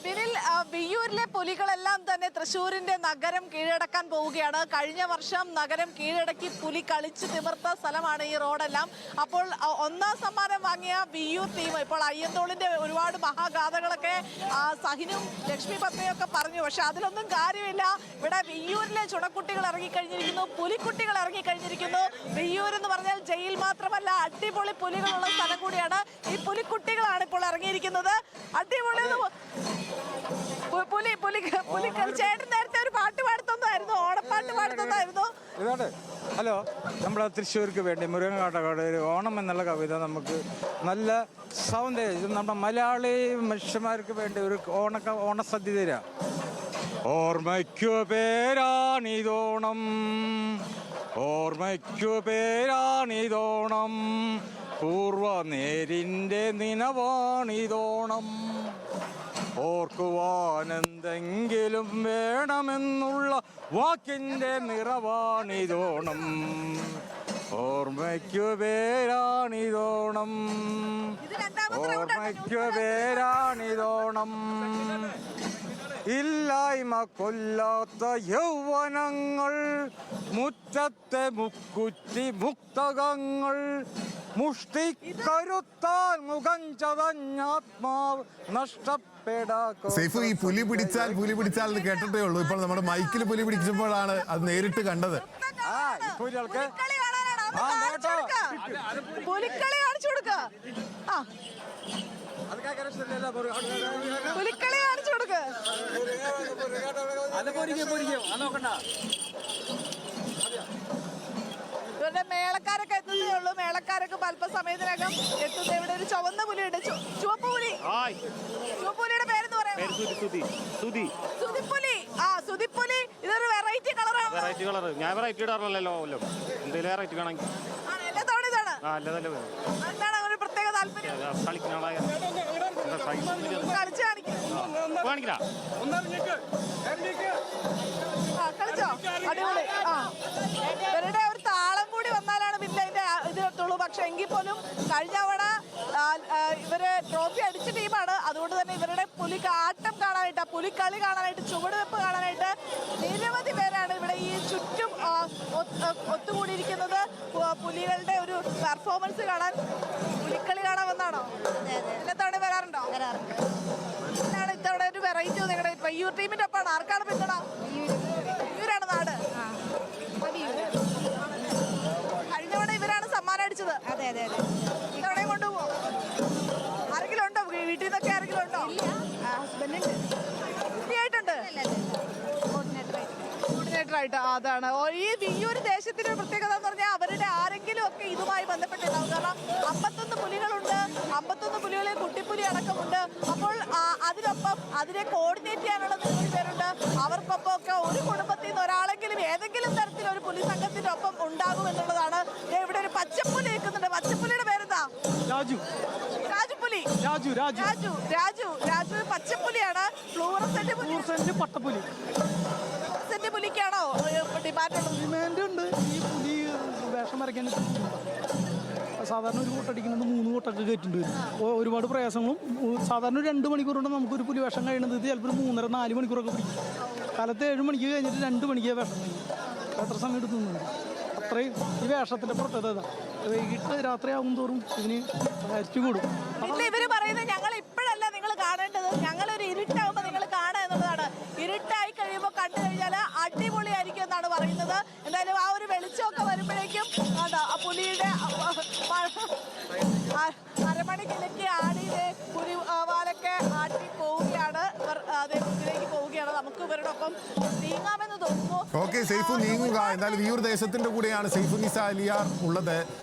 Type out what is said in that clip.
ബിനിൽ, വിയ്യൂരിലെ പുലികളെല്ലാം തന്നെ തൃശ്ശൂരിന്റെ നഗരം കീഴടക്കാൻ പോവുകയാണ്. കഴിഞ്ഞ വർഷം നഗരം കീഴടക്കി പുലി കളിച്ച് തിമിർത്ത സ്ഥലമാണ് ഈ റോഡെല്ലാം. അപ്പോൾ ഒന്നാം സമ്മാനം വാങ്ങിയ വിയ്യൂർ ടീം ഇപ്പോൾ അയ്യന്തോളിന്റെ ഒരുപാട് മഹാഗാഥകളൊക്കെ സഹിനും ലക്ഷ്മി പത്മയൊക്കെ പറഞ്ഞു. പക്ഷെ അതിലൊന്നും കാര്യമില്ല. ഇവിടെ വിയ്യൂരിലെ ചുണക്കുട്ടികൾ ഇറങ്ങിക്കഴിഞ്ഞിരിക്കുന്നു, പുലിക്കുട്ടികൾ ഇറങ്ങിക്കഴിഞ്ഞിരിക്കുന്നു. വിയ്യൂർ എന്ന് പറഞ്ഞാൽ ജയിൽ മാത്രമല്ല, അടിപൊളി പുലികളുള്ള സ്ഥലം കൂടിയാണ്. ഈ പുലിക്കുട്ടികളാണ് ഇപ്പോൾ ഇറങ്ങിയിരിക്കുന്നത്. അടിപൊളി ചേട്ടൻ നേരത്തെ ഒരു പാട്ട് പാടുന്നതായിരുന്നു, ഓണപ്പാട്ട് പാടുന്നതായിരുന്നു. ഹലോ, നമ്മുടെ തൃശ്ശൂർക്ക് വേണ്ടി മുരുകൻകാട്ടക്കാട് ഒരു ഓണം എന്നുള്ള കവിത നമുക്ക് നല്ല സൗന്ദര്യം, നമ്മുടെ മലയാളി മനുഷ്യന്മാർക്ക് വേണ്ടി ഒരു ഓണസദ്യ തരാം. ഓർമ്മയ്ക്കു പേരാണിതോണം, ഓർമ്മയ്ക്കു പേരാണിതോണം, പൂർവ നേരിൻ്റെ നിനവാണിതോണം, ഓർക്കുവാനെന്തെങ്കിലും വേണമെന്നുള്ള വാക്കിൻ്റെ നിറവാണിതോണം, ഓർമ്മയ്ക്കു പേരാണിതോണം, ഓർമ്മയ്ക്കു പേരാണിതോണം, ഇല്ലായ്മ കൊല്ലാത്ത യൗവനങ്ങൾ, മുറ്റത്തെ മുക്കുറ്റി മുക്തകങ്ങൾ, മുഷ്ടിക്കരുത്താൽ മുഖം ചതഞ്ഞാത്മാവ് നഷ്ടപ്പെടാ. സൈഫു, ഈ പുലി പിടിച്ചാൽ എന്ന് കേട്ടിട്ടേ ഉള്ളൂ. ഇപ്പോൾ നമ്മുടെ മൈക്കിൽ പുലി പിടിച്ചപ്പോഴാണ് അത് നേരിട്ട് കണ്ടത്. പുലിക്കളി കാണിച്ചു കൊടുക്ക, പുലിക്കളി കാണിച്ചു കൊടുക്ക. ഇവരുടെ മേളക്കാരൊക്കെ എത്തുന്നേ ഉള്ളൂ. മേളക്കാരൊക്കെ അല്പസമയത്തിനകം എത്തുന്നത്. ഇവിടെ ഒരു ചുവന്ന പുലിയുണ്ട്, ചുവപ്പ് പുലി. ചുവപ്പ് പുലിയുടെ പേരെന്ന് പറയാം, സുതിപ്പുലി. സുതിപ്പുലി ഇതൊരു വെറൈറ്റി കളറാണ്. ഞാൻ വെറൈറ്റി ഇടാറില്ലല്ലോ, എന്തെങ്കിലും വെറൈറ്റി കാണാമെങ്കിൽ എല്ലാ തവണ ഇതാണ്. എന്താണ് ഒരു പ്രത്യേക താല്പര്യം? കളിച്ചു കാണിക്കാം. കളിച്ചോ? അടിപൊളി. ഇവരുടെ ഒരു താളം കൂടി വന്നാലാണ് പിന്നെ അതിന്റെ ഇത് എത്തുള്ളൂ. പക്ഷെ എങ്കിൽ പോലും കഴിഞ്ഞ തവണ ഇവര് ട്രോഫി അടിച്ച ടീമാണ്. അതുകൊണ്ട് തന്നെ ഇവരുടെ പുലിക്കാട്ടം കാണാനായിട്ട്, പുലിക്കളി കാണാനായിട്ട്, ചുവടുവെപ്പ് കാണാനായിട്ട് നിരവധി പേരാണ് ഇവിടെ ഈ ചുറ്റും ഒത്തുകൂടിയിരിക്കുന്നത്. പുലികളുടെ ഒരു പെർഫോമൻസ് കാണാൻ, പുലിക്കളി കാണാൻ വന്നാണോ? എല്ലാ തവണ വരാറുണ്ടോ? എന്താണ് ഇത്തവണ ഒരു വെറൈറ്റി? നിങ്ങളുടെ വിയ്യൂർ ടീമിന്റെ ഒപ്പമാണ്. ആർക്കാണ് പിന്തുണ? വിയ്യൂരാണ് നാട്. കഴിഞ്ഞ തവണ ഇവരാണ് സമ്മാനം അടിച്ചത്. ഇത്തവണയും കൊണ്ടുപോകും. ആരെങ്കിലും ഉണ്ടോ വീട്ടിൽ നിന്നൊക്കെ? ആരെങ്കിലും ഉണ്ടോ? ആയിട്ടുണ്ട് കോർഡിനേറ്ററായിട്ട്. അതാണ് ഈ വിയ്യൂർ ദേശത്തിന്റെ ഒരു പ്രത്യേകത എന്ന് പറഞ്ഞാൽ അവരുടെ ആരെങ്കിലും ഒക്കെ ഇതുമായി ബന്ധപ്പെട്ടുണ്ടാവും. കാരണം 51 പുലികളുണ്ട്, 51 പുലികളിൽ കുട്ടിപ്പുലി അടക്കമുണ്ട്. അപ്പോൾ അതിനൊപ്പം അതിനെ കോർഡിനേറ്റ് ചെയ്യാനുള്ള നിരവധി പേരുണ്ട്. അവർക്കൊപ്പം ഒക്കെ ഒരു കുടുംബത്തിൽ നിന്ന് ഒരാളെങ്കിലും ഏതെങ്കിലും തരത്തിൽ ഒരു പുലി സംഘത്തിന്റെ ഒപ്പം ഉണ്ടാകും എന്നുള്ളതാണ്. ഇവിടെ ഒരു പച്ചപ്പുലി നിൽക്കുന്നുണ്ട്. പച്ചപ്പുലിയുടെ പേരെന്താ? രാജു. രാജുപുലി. രാജു പച്ചപ്പുലിയാണ്. ഫ്ലൂറസെന്റ് പട്ടപ്പുലി. പുലിക്കാണോ ഡിമാൻഡ് ഉണ്ട്? ഈ പുലി വേഷം വരയ്ക്കാൻ സാധാരണ ഒരു കോട്ടടിക്കുന്നത് 3 കോട്ടൊക്കെ കയറ്റിണ്ട് വരും. ഒരുപാട് പ്രയാസങ്ങളും. സാധാരണ 2 മണിക്കൂർ കൊണ്ട് നമുക്കൊരു പുലി വേഷം കഴിയുന്നത് ചിലപ്പോൾ 3.5-4 മണിക്കൂറൊക്കെ പിടിക്കും. കാലത്ത് 7 മണിക്ക് കഴിഞ്ഞിട്ട് 2 മണിക്ക് വേഷം കഴിയും. എത്ര സമയം എടുക്കുന്നുണ്ട്? അത്രയും ഈ വേഷത്തിന്റെ പ്രത്യേകത. വൈകിട്ട് രാത്രി ആകും തോറും ഇതിന് അരിച്ചു കൂടും. ഇവര് പറയുന്നത് ഞങ്ങൾ ഇപ്പോഴല്ല നിങ്ങൾ കാണേണ്ടത്, ഞങ്ങളൊരു ഇരുട്ടാകുമ്പോൾ നിങ്ങൾ കാണുക എന്നുള്ളതാണ്. ഇരുട്ടായി കഴിയുമ്പോൾ കണ്ടു കഴിഞ്ഞാൽ അടിപൊളിയായിരിക്കും എന്നാണ് പറയുന്നത്. എന്തായാലും ആ ഒരു വെളിച്ചമൊക്കെ വരുമ്പോഴേക്കും ആ പുലിയുടെ അരമണിക്കിലേക്ക് ആടിയിലെ പുലി വാലൊക്കെ ആട്ടി പോവുകയാണ്. ഇതിലേക്ക് പോവുകയാണ്. നമുക്ക് ഇവരുടെ ഒപ്പം നീങ്ങാമെന്ന് തോന്നുന്നു. ഓക്കെ സൈഫു, നീങ്ങുക. എന്തായാലും വിയ്യൂർ ദേശത്തിന്റെ കൂടെയാണ് സൈഫുന്നിസ അലിയാർ ഉള്ളത്.